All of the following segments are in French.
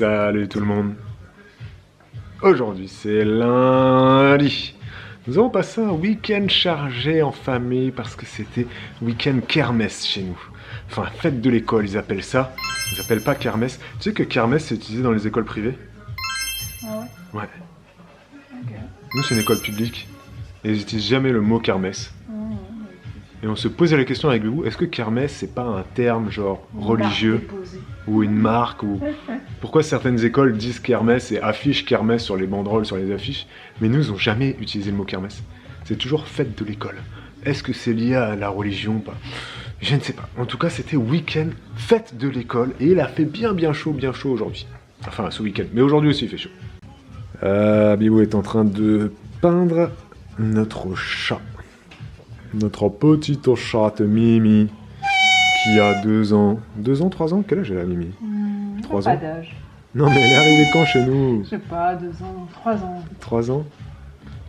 Salut tout le monde. Aujourd'hui c'est lundi. Nous avons passé un week-end chargé en famille parce que c'était week-end kermesse chez nous. Enfin, fête de l'école, ils appellent ça. Ils appellent pas kermesse. Tu sais que kermesse c'est utilisé dans les écoles privées? Ah ouais? Ouais. Ok. Nous c'est une école publique et ils n'utilisent jamais le mot kermesse. Et on se posait la question avec vous, est-ce que kermesse c'est pas un terme genre religieux ou une marque ou pourquoi certaines écoles disent kermesse et affichent kermesse sur les banderoles, sur les affiches, mais nous ils n'ont jamais utilisé le mot kermesse. C'est toujours fête de l'école. Est-ce que c'est lié à la religion ou pas? Je ne sais pas. En tout cas c'était week-end fête de l'école et il a fait bien chaud aujourd'hui. Enfin ce week-end, mais aujourd'hui aussi il fait chaud. Bibou est en train de peindre notre chat. Notre petite chatte Mimi, qui a 2 ans. 2 ans, 3 ans? Quel âge elle a Mimi? 3 ans? Pas d'âge. Non mais elle est arrivée quand chez nous? Je sais pas, 2 ans, 3 ans. 3 ans?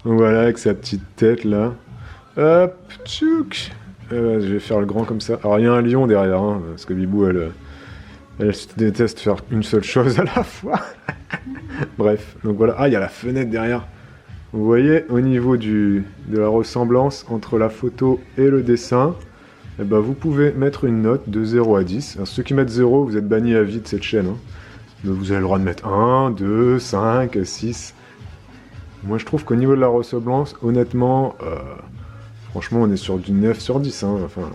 Donc voilà, avec sa petite tête là. Hop, tchouk. Je vais faire le grand comme ça. Alors il y a un lion derrière, hein, parce que Bibou, elle déteste faire une seule chose à la fois. Bref, donc voilà. Ah, il y a la fenêtre derrière. Vous voyez, au niveau de la ressemblance entre la photo et le dessin, eh ben, vous pouvez mettre une note de 0 à 10. Alors, ceux qui mettent 0, vous êtes bannis à vie de cette chaîne. Hein. Mais vous avez le droit de mettre 1, 2, 5, 6. Moi, je trouve qu'au niveau de la ressemblance, honnêtement, franchement, on est sur du 9 sur 10. Hein. Enfin,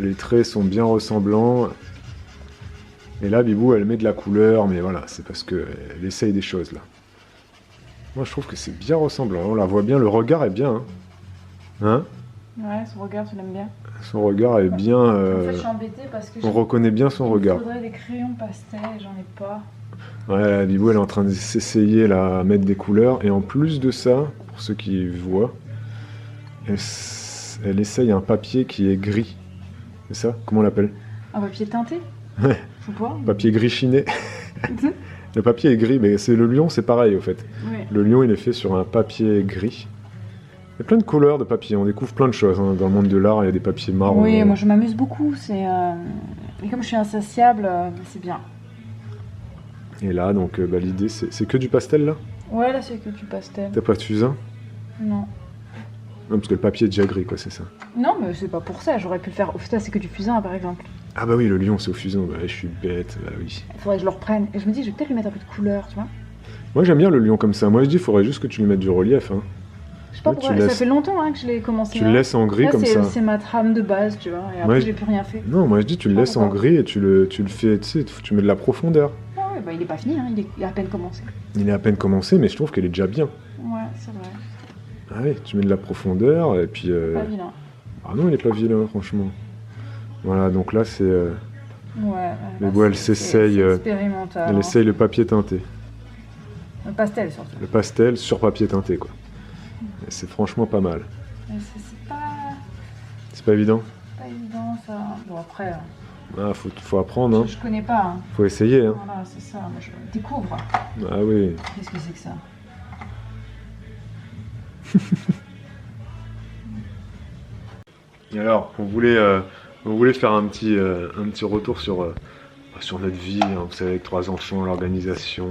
les traits sont bien ressemblants. Et là, Bibou, elle met de la couleur, mais voilà, c'est parce qu'elle essaye des choses, là. Moi, je trouve que c'est bien ressemblant. On la voit bien, le regard est bien. Hein? Ouais, son regard, tu l'aimes bien. Son regard est bien... En fait, je suis embêtée parce que on reconnaît bien son regard. Il faudrait des crayons pastel, j'en ai pas. Ouais, la Bibou, elle est en train de s'essayer là, à mettre des couleurs. Et en plus de ça, pour ceux qui voient, elle essaye un papier qui est gris. C'est ça? Comment on l'appelle? Un papier teinté? Ouais. Faut pas. Papier grichiné. Le papier est gris, mais c'est le lion, c'est pareil au fait. Oui. Le lion, il est fait sur un papier gris. Il y a plein de couleurs de papier, on découvre plein de choses. Hein. Dans le monde de l'art, il y a des papiers marrons. Oui, moi je m'amuse beaucoup. Et comme je suis insatiable, c'est bien. Et là, donc, l'idée, c'est que du pastel, là? Ouais, là c'est que du pastel. T'as pas de fusain? Non. Non, parce que le papier est déjà gris, quoi, c'est ça. Non, mais c'est pas pour ça. J'aurais pu le faire. Au fait, c'est que du fusain, par exemple. Ah bah oui, le lion, c'est au fusain. Bah, je suis bête, bah oui. Il faudrait que je le reprenne. Et je me dis, je vais peut-être lui mettre un peu de couleur, tu vois. Moi, j'aime bien le lion comme ça. Moi, je dis, il faudrait juste que tu lui mettes du relief. Hein. Je sais pas Ouais, pourquoi. Ça fait longtemps hein, que je l'ai commencé. Tu le laisses en gris là, comme ça. C'est ma trame de base, tu vois. Et après, Ouais, j'ai plus rien fait. Non, moi, je dis, tu le laisses en gris et tu le fais, tu sais, tu mets de la profondeur. Ah ouais, bah il est pas fini, hein. Il est à peine commencé. Il est à peine commencé, mais je trouve qu'elle est déjà bien. Ouais, c'est vrai. Ah oui, tu mets de la profondeur et puis... Pas vilain. Ah non, il est pas vilain, franchement. Voilà, donc là, c'est... Ouais. Mais bon, elle s'essaye... expérimental. Elle essaye le papier teinté. Le pastel, surtout. Le pastel sur papier teinté, quoi. Et c'est franchement pas mal. C'est pas... C'est pas évident? pas évident, ça. Bon, après... Ah, faut apprendre, hein. Je connais pas, hein. Faut essayer, hein. Voilà, c'est ça. Moi, je découvre. Ah oui. Qu'est-ce que c'est que ça? Et alors, on voulait faire un petit retour sur notre vie, hein, vous savez, avec 3 enfants, l'organisation,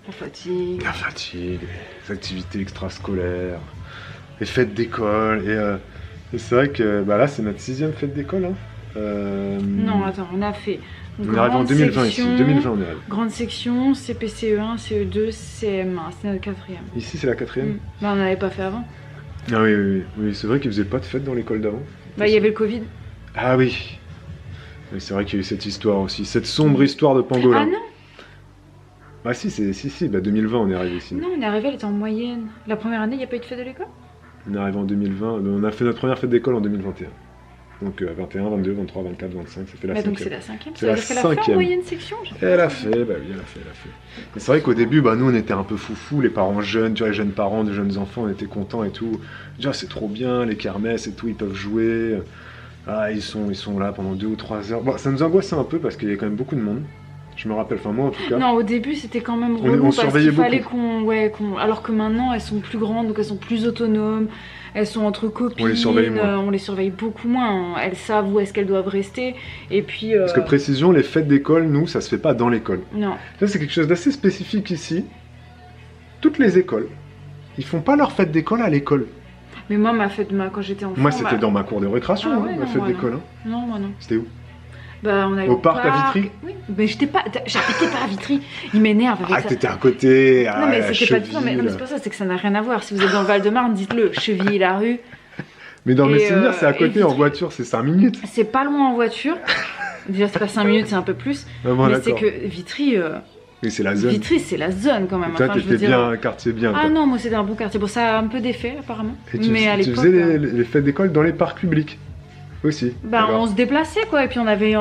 La fatigue. la fatigue, les activités extrascolaires, les fêtes d'école. Et c'est vrai que bah là, c'est notre 6e fête d'école. Hein. Non, attends, on a fait... On est arrivé en 2020 ici. 2020, on est arrivé. Grande section, CPCE1, CE2, CM1. C'est notre 4e. Ici, c'est la 4e. Bah, on n'avait pas fait avant. Ah oui, c'est vrai qu'ils faisaient pas de fête dans l'école d'avant. Bah, il y avait le Covid. Ah oui. Oui, c'est vrai qu'il y a eu cette histoire aussi, cette sombre histoire de pangolin. Ah non? Ah si, bah 2020 on est arrivé ici. Non, on est arrivé, elle était en moyenne. La première année, il n'y a pas eu de fête de l'école? On est arrivé en 2020, on a fait notre première fête d'école en 2021. Donc 21, 22, 23, 24, 25, ça fait la 5e. Donc c'est la 5e. C'est la Elle a fait 5e. en moyenne section? Elle a fait, bah oui, elle a fait. Mais c'est vrai qu'au début, bah nous on était un peu foufou, les parents jeunes, tu vois, les jeunes parents, de jeunes enfants, on était contents et tout. Déjà c'est trop bien, les kermesses et tout, ils peuvent jouer. Ah, ils sont là pendant 2 ou 3 heures. Bon, ça nous angoissait un peu parce qu'il y a quand même beaucoup de monde. Je me rappelle, enfin moi en tout cas. Non, au début c'était quand même On relou parce surveillait qu'il fallait beaucoup. alors que maintenant elles sont plus grandes, donc elles sont plus autonomes, elles sont entre copines, On les surveille moins. on les surveille beaucoup moins, elles savent où est-ce qu'elles doivent rester, et puis... Parce que précision, les fêtes d'école, nous, ça se fait pas dans l'école. Non. Ça, c'est quelque chose d'assez spécifique ici. Toutes les écoles, ils font pas leur fête d'école à l'école. Mais moi, quand j'étais enfant... Moi, c'était dans ma cour de récréation, Ah ouais, ma non, fête moi, d'école. non. Non, moi non. C'était où? Bah, on allait Au parc à Vitry. Oui, mais j'habitais pas à Vitry. Il m'énerve avec Ah, ça. t'étais à côté, Non, mais à c'était pas... Non, mais c'est pas ça, c'est que ça n'a rien à voir. Si vous êtes dans le Val-de-Marne, dites-le. Chevilly-la-Rue. Mais dans mes Et, souvenirs, c'est à côté et en Vitry. voiture, c'est 5 minutes. C'est pas loin en voiture. Déjà, c'est pas 5 minutes, c'est un peu plus. Ah bon, mais c'est d'accord. que Vitry... Oui, c'est la zone. Vitry, c'est la zone quand même. Et toi, Enfin, je veux t'étais dire... bien un quartier bien. Ah quoi. non, moi c'était un bon quartier. Bon, ça a un peu d'effet apparemment. Et tu, mais à tu l'époque... faisais les fêtes d'école dans les parcs publics aussi. Bah, alors. on se déplaçait quoi, et puis on avait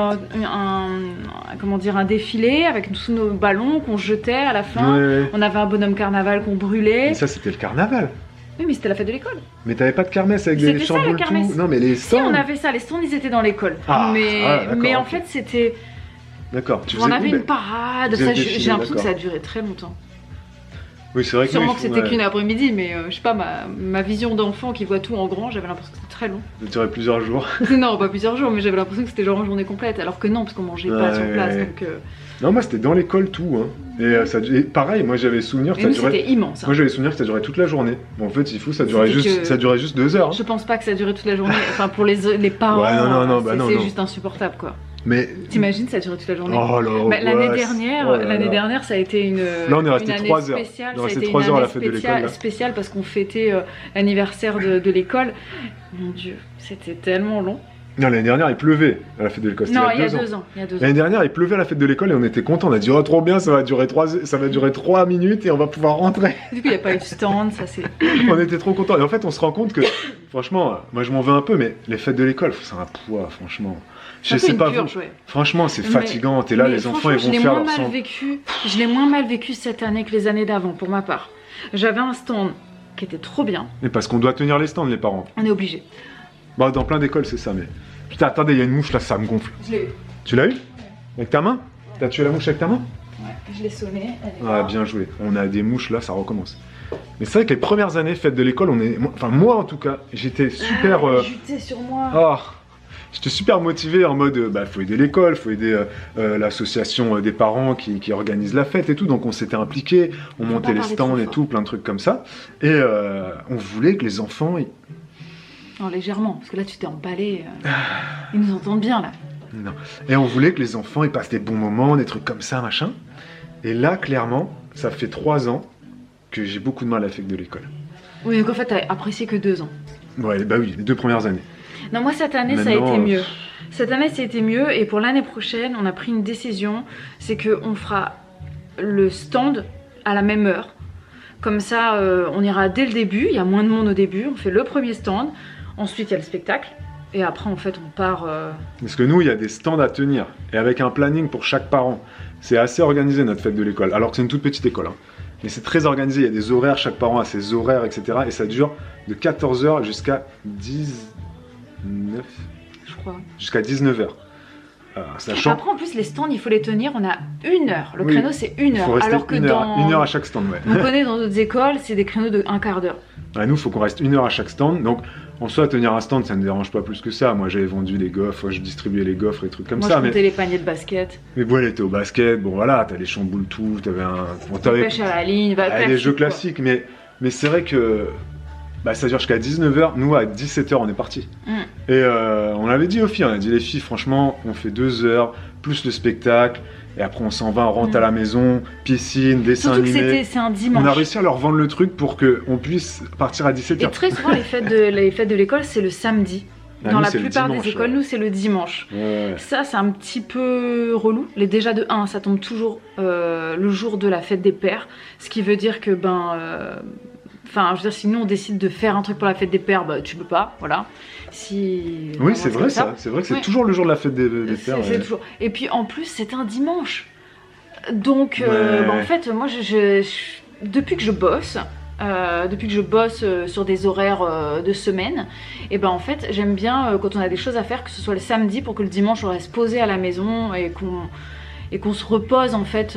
comment dire, un défilé avec tous nos ballons qu'on jetait à la fin. Ouais. On avait un bonhomme carnaval qu'on brûlait. Et ça, c'était le carnaval. Oui, mais c'était la fête de l'école. Mais t'avais pas de kermesse avec C'était des ça, la chamboules kermesse. tout. Non, mais les Si, stands. on avait ça, les stands ils étaient dans l'école. Ah, d'accord, mais en ok. fait, c'était. D'accord. Tu On faisais avait quoi, une parade. vous Ça, êtes j'ai défilé, l'impression que ça a d'accord. duré très longtemps. Oui, c'est vrai que Sûrement nous, que c'était ouais, qu'une après-midi, mais je sais pas, ma vision d'enfant qui voit tout en grand, j'avais l'impression que c'était très long. ça durait plusieurs jours. Non, pas plusieurs jours, mais j'avais l'impression que c'était genre une journée complète, alors que non, parce qu'on mangeait pas Ouais, sur place. ouais. Donc, Non, moi, c'était dans l'école tout. Hein. Et, et pareil, moi, j'avais souvenir que et ça nous, durait. c'était immense. Hein. Moi, j'avais souvenir que ça durait toute la journée. Bon, en fait, il faut, ça durait C'était juste, que- ça durait juste 2 heures. Hein. Je pense pas que ça durait toute la journée. Enfin, pour les parents, Ouais, non, bah non, c'est non. juste insupportable, quoi. Mais. T'imagines, ça durait toute la journée. Oh là, Bah, l'année ouais, dernière, oh là là. dernière, ça a été une. Là, on est resté une année 3 heures. spéciale. On est Ça a resté été 3 une heures à la année fête de l'école, là. spéciale parce qu'on fêtait l'anniversaire de l'école. Mon Dieu, c'était tellement long. Non, l'année dernière, il pleuvait à la fête de l'école. C'était Non, il y a 2 ans. 2 ans. Il y a 2 ans. L'année dernière, il pleuvait à la fête de l'école et on était contents. On a dit, oh, trop bien, ça va durer 3 minutes et on va pouvoir rentrer. Du coup, il n'y a pas eu de stand, ça c'est. On était trop contents. Et en fait, on se rend compte que, franchement, moi je m'en veux un peu, mais les fêtes de l'école, c'est un poids, franchement. Je sais pas vous. Ouais. Franchement, c'est fatigant. T'es là, Mais les enfants, ils vont je l'ai faire moins leur mal sang. vécu. Je l'ai moins mal vécu cette année que les années d'avant, pour ma part. J'avais un stand qui était trop bien. Mais parce qu'on doit tenir les stands, les parents. On est obligé. Bah, dans plein d'écoles, c'est ça, mais. Putain, attendez, il y a une mouche là, ça me gonfle. Je l'ai eu. Tu l'as eu? Avec ta main? T'as tué la mouche avec ta main? Ouais, je l'ai sonné. Elle est Ah, là. bien joué. On a des mouches là, ça recommence. Mais c'est vrai que les premières années fêtes de l'école, enfin, moi en tout cas, j'étais super. Juté sur moi. Ah, j'étais super motivé en mode, bah, faut aider l'école, faut aider l'association des parents qui organise la fête et tout. Donc on s'était impliqués, on Faut montait pas les parler stands trop et fort. tout, plein de trucs comme ça. Et on voulait que les enfants. Non, légèrement, parce que là tu t'es emballé. Ils nous entendent bien là. Non. Et on voulait que les enfants ils passent des bons moments, des trucs comme ça, machin. Et là, clairement, ça fait 3 ans que j'ai beaucoup de mal à la fête de l'école. Oui, donc en fait, t'as apprécié que 2 ans. Ouais, bah oui, les 2 premières années. Non, moi cette année ça a Maintenant, été mieux. Cette année ça a été mieux et pour l'année prochaine, on a pris une décision, c'est qu'on fera le stand à la même heure. Comme ça, on ira dès le début, il y a moins de monde au début, on fait le premier stand, ensuite il y a le spectacle et après en fait on part... Parce que nous, il y a des stands à tenir, et avec un planning pour chaque parent. C'est assez organisé notre fête de l'école, alors que c'est une toute petite école. Hein. Mais c'est très organisé, il y a des horaires, chaque parent a ses horaires, etc. Et ça dure de 14h jusqu'à 19... Je crois. jusqu'à 19h. Sachant Après en plus les stands il faut les tenir, on a 1 heure. Le Oui, créneau c'est 1 il faut heure. rester Alors que 1 heure, dans... 1 heure à chaque stand, ouais. On connaît dans d'autres écoles, c'est des créneaux de 1/4 d'heure. À nous, il faut qu'on reste 1 heure à chaque stand. Donc, en soi, tenir un stand, ça ne me dérange pas plus que ça. Moi, j'avais vendu les gaufres, je distribuais les gaufres et trucs comme Moi ça. je Mais, comptais les paniers de basket. mais bon, elle était au basket. Bon, voilà, t'as les chamboules tout, t'avais un. Bon, Pêche à la ligne, les jeux quoi. classiques, mais c'est vrai que bah, ça dure jusqu'à 19h. Nous, à 17h, on est parti. Et on avait dit aux filles, on a dit les filles, franchement, on fait 2 heures, plus le spectacle, et après on s'en va, on rentre à la maison, piscine, dessin Surtout que animé. c'est un dimanche. On a réussi à leur vendre le truc pour qu'on puisse partir à 17h. Et très souvent, les fêtes de l'école, c'est le samedi. Ah, Dans nous, la c'est le plupart dimanche, des écoles, ouais. nous, c'est le dimanche. Ouais. Ça, c'est un petit peu relou. Déjà de 1, ça tombe toujours le jour de la fête des pères. Ce qui veut dire que, enfin, je veux dire, si nous, on décide de faire un truc pour la fête des pères, bah, tu peux pas, voilà. Oui, Vraiment, c'est vrai comme ça. C'est vrai que c'est Ouais. toujours le jour de la fête des pères. C'est ouais. toujours... Et puis, en plus, c'est un dimanche. Donc, Ouais. en fait, moi, depuis que je bosse... sur des horaires de semaine, et ben en fait j'aime bien quand on a des choses à faire que ce soit le samedi pour que le dimanche on reste posé à la maison et et qu'on se repose en fait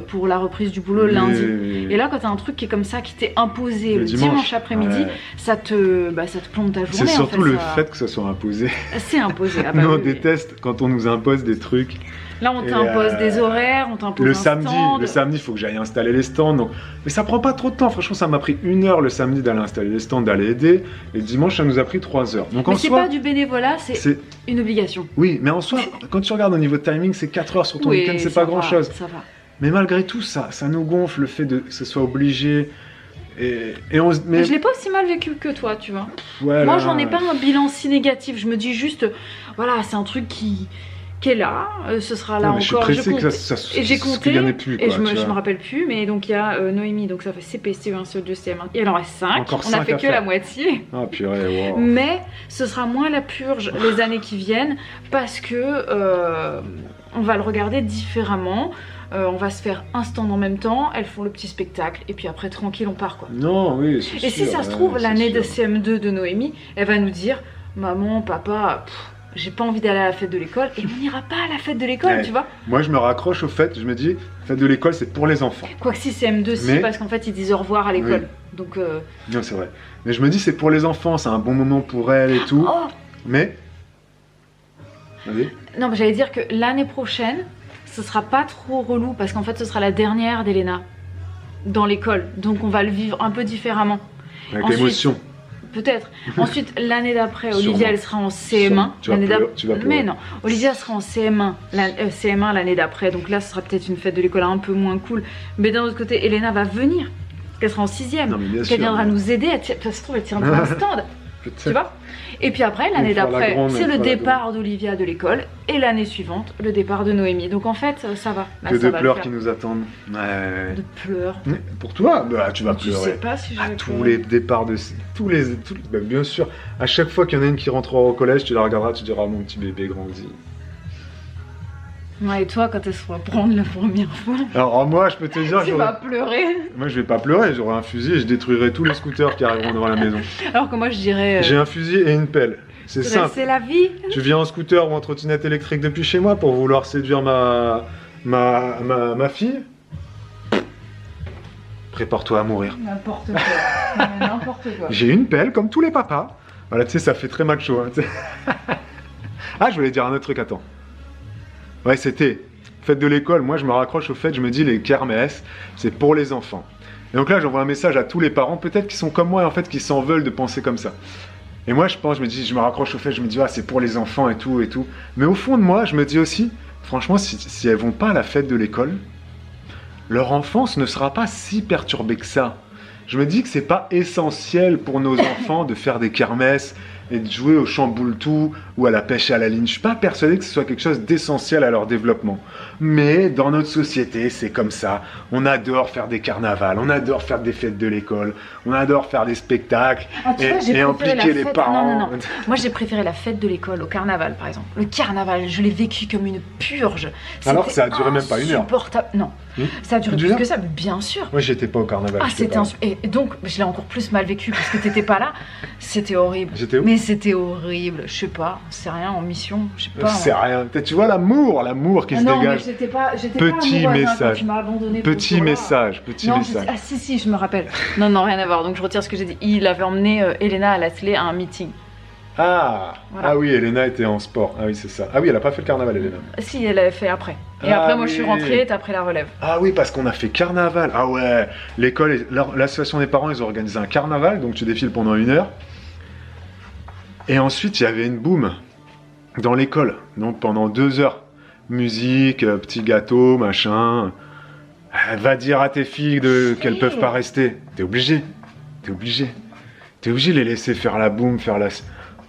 pour la reprise du boulot lundi. Et là, quand t'as un truc qui est comme ça, qui t'est imposé le dimanche après-midi, ça te plombe ta journée. C'est surtout en fait, le fait que ça soit imposé. C'est imposé. Ah Nous, on déteste quand on nous impose des trucs. Là, on t'impose des horaires, on t'impose un stand. Le samedi, il faut que j'aille installer les stands. Donc... Mais ça prend pas trop de temps. Franchement, ça m'a pris 1 heure le samedi d'aller installer les stands, d'aller aider. Et le dimanche, ça nous a pris 3 heures. Donc, mais c'est pas du bénévolat, c'est une obligation. Oui, mais en soi, quand tu regardes au niveau de timing, c'est 4 heures sur ton week-end, c'est pas grand-chose. Ça va. Mais malgré tout, ça nous gonfle le fait que ce soit obligé. Mais je l'ai pas aussi mal vécu que toi, tu vois. Voilà. Moi, j'en ai pas un bilan si négatif. Je me dis juste, voilà, c'est un truc qui est là, ce sera là non, mais encore. Je suis pressée que et j'ai compté, qu'il y en ait plus, quoi, et je me rappelle plus, mais donc il y a Noémie, donc ça fait CP, CE1, CE2, CM1, et elle en reste 5. Encore on a fait que la moitié. Ah purée, wow. Mais ce sera moins la purge les années qui viennent, parce que on va le regarder différemment. On va se faire un stand en même temps, elles font le petit spectacle, et puis après tranquille on part quoi. Non, oui, c'est sûr. Et si ça se trouve, l'année de CM2 de Noémie, elle va nous dire, maman, papa, j'ai pas envie d'aller à la fête de l'école, et on n'ira pas à la fête de l'école, tu vois. Moi je me raccroche au fait, je me dis, fête de l'école c'est pour les enfants. Quoique si CM2, si, parce qu'en fait ils disent au revoir à l'école. Oui. Donc non, c'est vrai. Mais je me dis, c'est pour les enfants, c'est un bon moment pour elles et tout. Oh. Mais... Allez. Non, mais j'allais dire que l'année prochaine, ce sera pas trop relou, parce qu'en fait ce sera la dernière d'Elena dans l'école. Donc on va le vivre un peu différemment. Avec l'émotion. Peut-être. Ensuite, l'année d'après, Olivia, elle sera en CM1. Tu vas pleurer. Mais non, Olivia sera en CM1 l'année d'après. Donc là, ce sera peut-être une fête de l'école un peu moins cool. Mais d'un autre côté, Elena va venir. Elle sera en 6ème. Elle viendra nous aider. Ça se trouve, elle tiendra un stand. Tu vois. Et puis après, l'année d'après, c'est le départ d'Olivia de l'école. Et l'année suivante, le départ de Noémie. Donc en fait, ça va. Là, que de pleurs qui nous attendent. De pleurs. Pour toi, tu vas pleurer. Je sais pas si je vais tous les départs de... bien sûr. À chaque fois qu'il y en a une qui rentrera au collège, tu la regarderas, tu diras, mon petit bébé grandit. Ouais, et toi, quand elle se fera prendre la première fois, alors moi, je peux te dire, tu vas pleurer. Moi, je vais pas pleurer, j'aurai un fusil et je détruirai tous les scooters qui arriveront devant la maison. Alors que moi, je dirais... J'ai un fusil et une pelle. C'est simple. C'est la vie. Tu viens en scooter ou en trottinette électrique depuis chez moi pour vouloir séduire ma fille? Prépare-toi à mourir. N'importe quoi. N'importe quoi. J'ai une pelle comme tous les papas. Voilà, tu sais, ça fait très macho. Hein, ah, je voulais dire un autre truc, attends. Ouais, c'était fête de l'école. Moi, je me raccroche au fait, je me dis, les kermesses, c'est pour les enfants. Et donc là, j'envoie un message à tous les parents, peut-être qui sont comme moi, en fait, qui s'en veulent de penser comme ça. Et moi, je me raccroche au fait, je me dis, ah, c'est pour les enfants et tout, et tout. Mais au fond de moi, je me dis aussi, franchement, si elles vont pas à la fête de l'école, leur enfance ne sera pas si perturbée que ça. Je me dis que c'est pas essentiel pour nos enfants de faire des kermesses et de jouer au chamboule-tout ou à la pêche à la ligne. Je suis pas persuadé que ce soit quelque chose d'essentiel à leur développement. Mais dans notre société, c'est comme ça. On adore faire des carnavals, on adore faire des fêtes de l'école, on adore faire des spectacles et impliquer les parents. Non. Moi, j'ai préféré la fête de l'école au carnaval, par exemple. Le carnaval, je l'ai vécu comme une purge. Alors que ça a duré même pas 1 heure. Non, ça a duré plus que ça, mais bien sûr. Moi, j'étais pas au carnaval. Ah, c'était et donc, je l'ai encore plus mal vécu parce que t'étais pas là. C'était horrible. J'étais où? Mais c'était horrible. Je sais pas, c'est rien en mission. Je sais pas. C'est rien. Tu vois l'amour qui se dégage. J'étais pas petit message. Petit message. Ah si, je me rappelle. Non, rien à voir. Donc je retire ce que j'ai dit. Il avait emmené Elena à la télé à un meeting. Ah, voilà. Ah oui, Elena était en sport. Ah oui, c'est ça. Ah oui, elle a pas fait le carnaval, Elena. Si, elle l'avait fait après. Et après, moi, je suis rentrée et t'as pris la relève. Ah oui, parce qu'on a fait carnaval. Ah ouais, l'école, l'association des parents, ils ont organisé un carnaval, donc tu défiles pendant 1 heure. Et ensuite, il y avait une boum dans l'école, donc pendant 2 heures. Musique, petit gâteau, machin. Va dire à tes filles qu'elles peuvent pas rester. T'es obligé de les laisser faire la boum, faire la...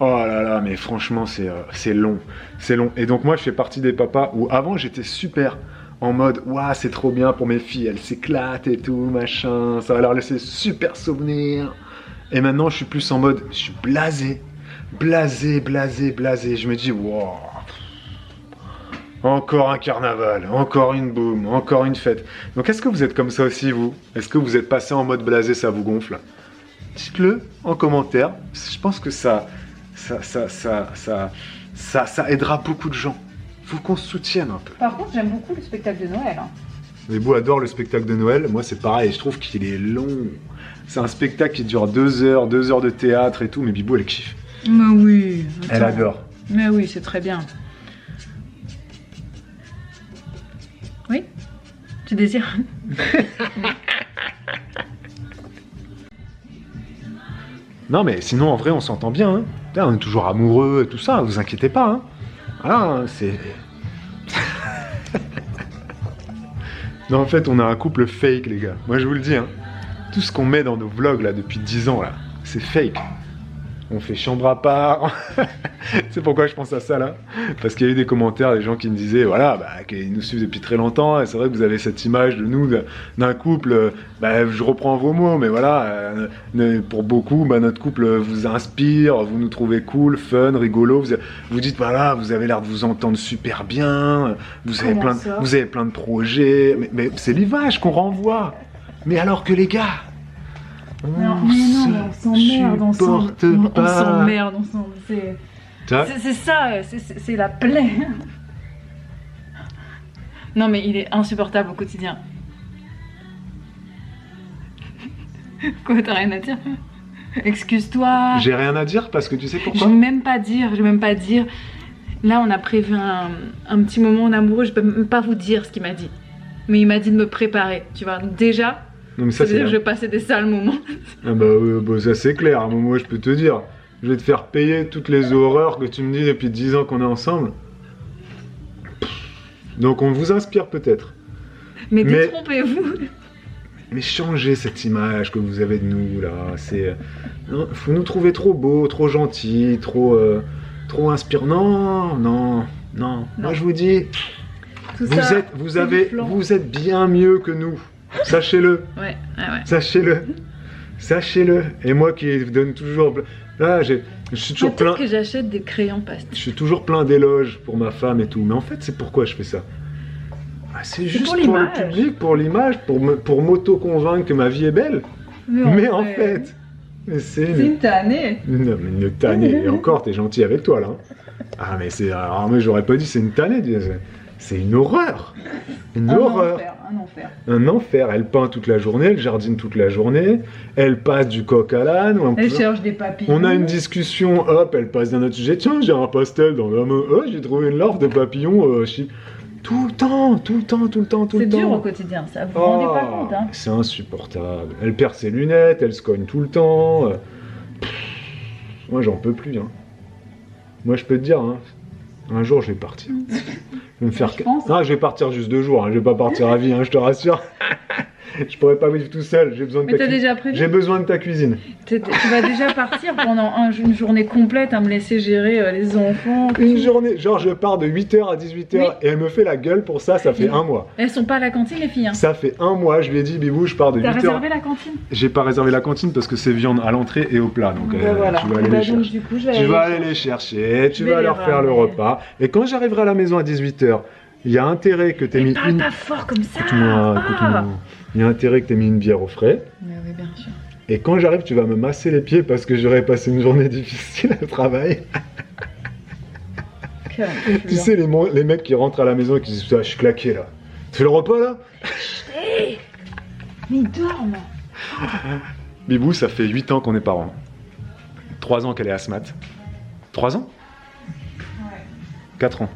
Oh là là, mais franchement, c'est long. C'est long. Et donc moi, je fais partie des papas où avant, j'étais super en mode, waouh, c'est trop bien pour mes filles, elles s'éclatent et tout, machin. Ça va leur laisser super souvenirs. Et maintenant, je suis plus en mode, je suis blasé. Blasé. Je me dis, wow. Encore un carnaval, encore une boum, encore une fête. Donc est-ce que vous êtes comme ça aussi, vous? Est-ce que vous êtes passé en mode blasé, ça vous gonfle? Dites-le en commentaire. Je pense que ça aidera beaucoup de gens. Faut qu'on se soutienne un peu. Par contre, j'aime beaucoup le spectacle de Noël. Hein. Bibou adore le spectacle de Noël. Moi, c'est pareil. Je trouve qu'il est long. C'est un spectacle qui dure 2 heures de théâtre et tout. Mais Bibou, elle kiffe. Mais oui. Attends. Elle adore. Mais oui, c'est très bien. Oui. Tu désires? Non, mais sinon, en vrai, on s'entend bien. Hein. Putain, on est toujours amoureux et tout ça. Vous inquiétez pas. Hein. Voilà, c'est... Non, en fait, on a un couple fake, les gars. Moi, je vous le dis. Hein. Tout ce qu'on met dans nos vlogs, là, depuis 10 ans, là, c'est fake. On fait chambre à part. C'est pourquoi je pense à ça là. Parce qu'il y a eu des commentaires, des gens qui me disaient, voilà, qu'ils nous suivent depuis très longtemps. Et c'est vrai que vous avez cette image de nous, d'un couple. Je reprends vos mots, mais voilà, pour beaucoup, notre couple vous inspire, vous nous trouvez cool, fun, rigolo. Vous dites, voilà, vous avez l'air de vous entendre super bien. Vous avez plein de projets. Mais c'est l'image qu'on renvoie. Mais alors que les gars. On s'emmerde ensemble. On s'emmerde ensemble. C'est ça, c'est la plaie. Non, mais il est insupportable au quotidien. Quoi, t'as rien à dire? Excuse-toi. J'ai rien à dire parce que tu sais pourquoi? Je vais même pas dire. Là, on a prévu un petit moment en amoureux. Je peux même pas vous dire ce qu'il m'a dit. Mais il m'a dit de me préparer. Tu vois, donc déjà. Non, mais ça veut dire que je vais passer des sales moments. Ah ça c'est clair, moi je peux te dire. Je vais te faire payer toutes les horreurs que tu me dis depuis 10 ans qu'on est ensemble. Donc on vous inspire peut-être. Mais détrompez-vous. Mais changez cette image que vous avez de nous là. Vous nous trouvez trop beaux, trop gentils, trop inspirants. Non. Moi je vous dis, vous êtes bien mieux que nous. Sachez-le. Ouais. Sachez-le. Et moi qui donne toujours... Là, je suis toujours plein... que j'achète des crayons pastel. Je suis toujours plein d'éloges pour ma femme et tout. Mais en fait, c'est pourquoi je fais ça. C'est juste pour le public, pour l'image, pour m'auto-convaincre que ma vie est belle. Mais en fait... C'est une tannée. Non, mais une tannée. Et encore, t'es gentil avec toi, là. Ah, mais c'est... Alors, moi, j'aurais pas dit c'est une tannée. C'est une horreur. Un enfer. Un enfer. Elle peint toute la journée, elle jardine toute la journée, elle passe du coq à l'âne. Elle cherche des papillons. On a une discussion, hop, elle passe d'un autre sujet. Tiens, j'ai un pastel dans la main. Oh, j'ai trouvé une larve de papillon. Tout le temps. C'est dur au quotidien, ça. Vous vous rendez pas compte, hein. C'est insupportable. Elle perd ses lunettes, elle se cogne tout le temps. Moi, j'en peux plus. Hein. Moi, je peux te dire, hein, un jour, je vais partir. Je vais me faire... Non, je vais partir juste 2 jours, hein. Je vais pas partir à vie, hein, je te rassure. Je pourrais pas vivre tout seul, j'ai besoin de ta cuisine. J'ai besoin de ta cuisine. Tu vas déjà partir pendant une journée complète à me laisser gérer les enfants. Une journée, genre je pars de 8h à 18h et elle me fait la gueule pour ça, ça fait 1 mois. Elles sont pas à la cantine les filles, hein. Ça fait 1 mois, je lui ai dit Bibou, je pars de 8h. T'as réservé la cantine? J'ai pas réservé la cantine parce que c'est viande à l'entrée et au plat, donc voilà. tu vas aller les chercher. Tu vas aller les chercher, tu vas leur faire le repas. Et quand j'arriverai à la maison à 18h, il y a intérêt que t'aies mis une... pas fort comme ça. Écoute-moi. Il y a intérêt que t'aies mis une bière au frais. Mais oui, bien sûr. Et quand j'arrive, tu vas me masser les pieds parce que j'aurais passé une journée difficile au travail. Tu sais, les mecs qui rentrent à la maison et qui disent « je suis claqué là ». Tu fais le repas là? Mais ils dorment. Bibou, ça fait 8 ans qu'on est parents. 3 ans qu'elle est asthmate. 3 ans? Ouais. 4 ans.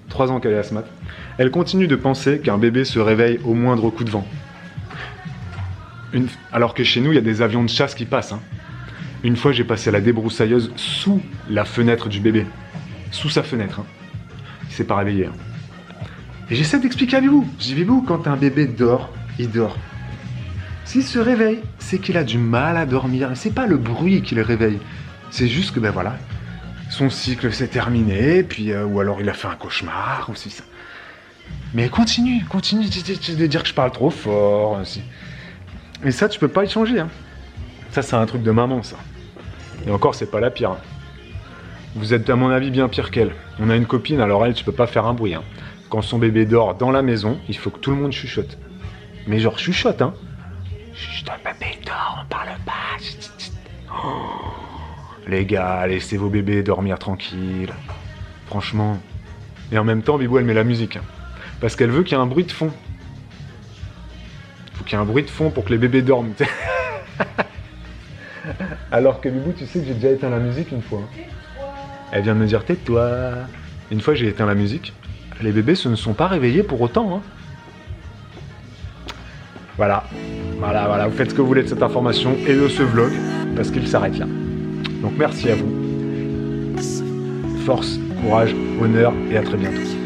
3 ans qu'elle est asthmate. Elle continue de penser qu'un bébé se réveille au moindre coup de vent. Alors que chez nous, il y a des avions de chasse qui passent. Hein. Une fois, j'ai passé la débroussailleuse sous la fenêtre du bébé. Sous sa fenêtre. Hein. Il s'est pas réveillé. Hein. Et j'essaie d'expliquer à Bibou. Je dis, Bibou, quand un bébé dort, il dort. S'il se réveille, c'est qu'il a du mal à dormir. C'est pas le bruit qui le réveille. C'est juste que, ben voilà, son cycle s'est terminé, puis, ou alors il a fait un cauchemar, ou si ça. Mais continue de dire que je parle trop fort. Aussi. Et ça, tu peux pas y changer. Hein. Ça, c'est un truc de maman, ça. Et encore, c'est pas la pire. Hein. Vous êtes, à mon avis, bien pire qu'elle. On a une copine, alors elle, tu peux pas faire un bruit. Hein. Quand son bébé dort dans la maison, il faut que tout le monde chuchote. Mais genre chuchote, hein. Chut, ton bébé dort, on parle pas. Les gars, laissez vos bébés dormir tranquilles. Franchement. Et en même temps, Bibou, elle met la musique. Parce qu'elle veut qu'il y ait un bruit de fond. Il faut qu'il y ait un bruit de fond pour que les bébés dorment. Alors que Bibou, tu sais que j'ai déjà éteint la musique une fois. Elle vient de me dire « tais-toi ». Une fois, j'ai éteint la musique. Les bébés se ne sont pas réveillés pour autant. Hein. Voilà. Voilà. Vous faites ce que vous voulez de cette information et de ce vlog, parce qu'il s'arrête là. Donc merci à vous. Force, courage, honneur et à très bientôt.